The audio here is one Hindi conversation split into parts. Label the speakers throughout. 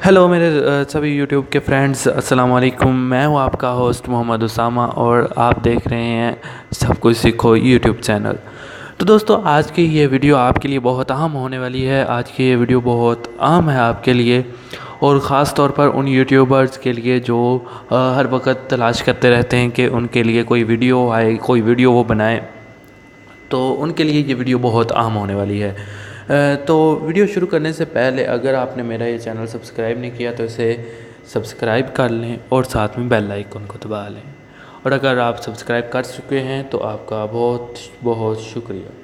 Speaker 1: हेलो मेरे सभी यूट्यूब के फ्रेंड्स, अस्सलाम वालेकुम। मैं हूं आपका होस्ट मोहम्मद उसामा और आप देख रहे हैं सब कुछ सीखो यूट्यूब चैनल। तो दोस्तों, आज की ये वीडियो आपके लिए बहुत अहम होने वाली है। आज की ये वीडियो बहुत अहम है आपके लिए और ख़ास तौर पर उन यूट्यूबर्स के लिए जो हर वक्त तलाश करते रहते हैं कि उनके लिए कोई वीडियो आए, कोई वीडियो वो बनाए। तो उनके लिए ये वीडियो बहुत अहम होने वाली है। तो वीडियो शुरू करने से पहले अगर आपने मेरा ये चैनल सब्सक्राइब नहीं किया तो इसे सब्सक्राइब कर लें और साथ में बेल आइकन को दबा लें। और अगर आप सब्सक्राइब कर चुके हैं तो आपका बहुत बहुत शुक्रिया।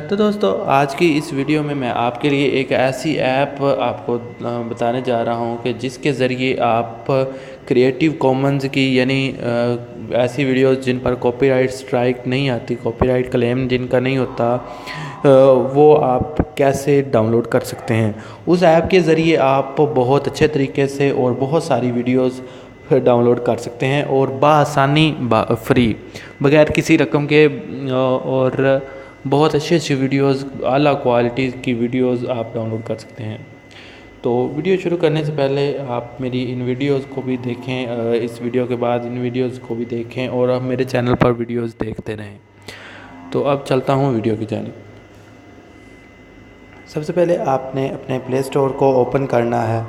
Speaker 1: तो दोस्तों, आज की इस वीडियो में मैं आपके लिए एक ऐसी ऐप आपको बताने जा रहा हूं कि जिसके ज़रिए आप क्रिएटिव कॉमन्स की यानी ऐसी वीडियोस जिन पर कॉपीराइट स्ट्राइक नहीं आती, कॉपीराइट क्लेम जिनका नहीं होता, वो आप कैसे डाउनलोड कर सकते हैं। उस ऐप के ज़रिए आप बहुत अच्छे तरीके से और बहुत सारी वीडियोस डाउनलोड कर सकते हैं और बआसानी फ्री, बगैर किसी रकम के, और बहुत अच्छी अच्छी वीडियोस, आला क्वालिटी की वीडियोस आप डाउनलोड कर सकते हैं। तो वीडियो शुरू करने से पहले आप मेरी इन वीडियोस को भी देखें, इस वीडियो के बाद इन वीडियोस को भी देखें और आप मेरे चैनल पर वीडियोस देखते रहें। तो अब चलता हूँ वीडियो की जानिब। सबसे पहले आपने अपने प्ले स्टोर को ओपन करना है।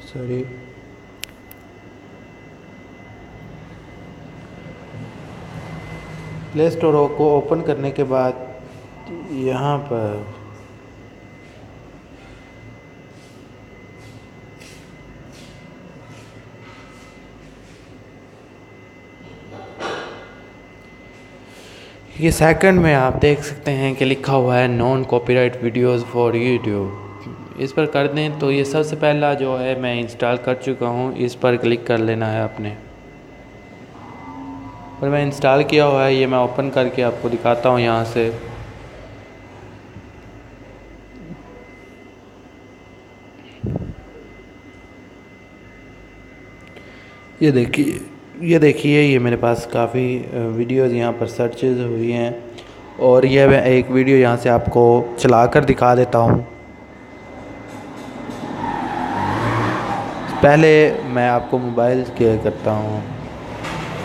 Speaker 1: सॉरी, प्ले स्टोर को ओपन करने के बाद यहाँ पर ये सेकंड में आप देख सकते हैं कि लिखा हुआ है non copyright videos for YouTube. इस पर कर दें तो ये सबसे पहला जो है मैं इंस्टॉल कर चुका हूँ, इस पर क्लिक कर लेना है आपने। और मैं इंस्टॉल किया हुआ है, ये मैं ओपन करके आपको दिखाता हूँ यहाँ से। ये देखिए ये मेरे पास काफ़ी वीडियोस यहाँ पर सर्चेज हुई हैं और ये मैं एक वीडियो यहाँ से आपको चला कर दिखा देता हूँ। पहले मैं आपको मोबाइल के करता हूँ।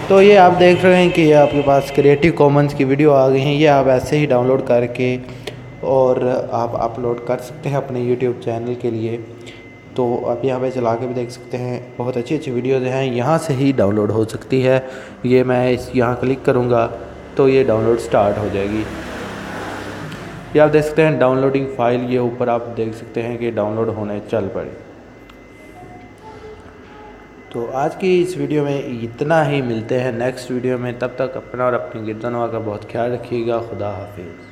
Speaker 1: तो ये आप देख रहे हैं कि ये आपके पास क्रिएटिव कॉमन्स की वीडियो आ गई हैं। ये आप ऐसे ही डाउनलोड करके और आप अपलोड कर सकते हैं अपने यूट्यूब चैनल के लिए। तो आप यहाँ पे चला के भी देख सकते हैं, बहुत अच्छी अच्छी वीडियोज़ हैं, यहाँ से ही डाउनलोड हो सकती है। ये मैं यहाँ क्लिक करूँगा तो ये डाउनलोड स्टार्ट हो जाएगी। ये आप देख सकते हैं डाउनलोडिंग फ़ाइल, ये ऊपर आप देख सकते हैं कि डाउनलोड होने चल पड़े। तो आज की इस वीडियो में इतना ही, मिलते हैं नेक्स्ट वीडियो में। तब तक अपना और अपनी गिरदनवा का बहुत ख्याल रखिएगा। खुदा हाफिज़।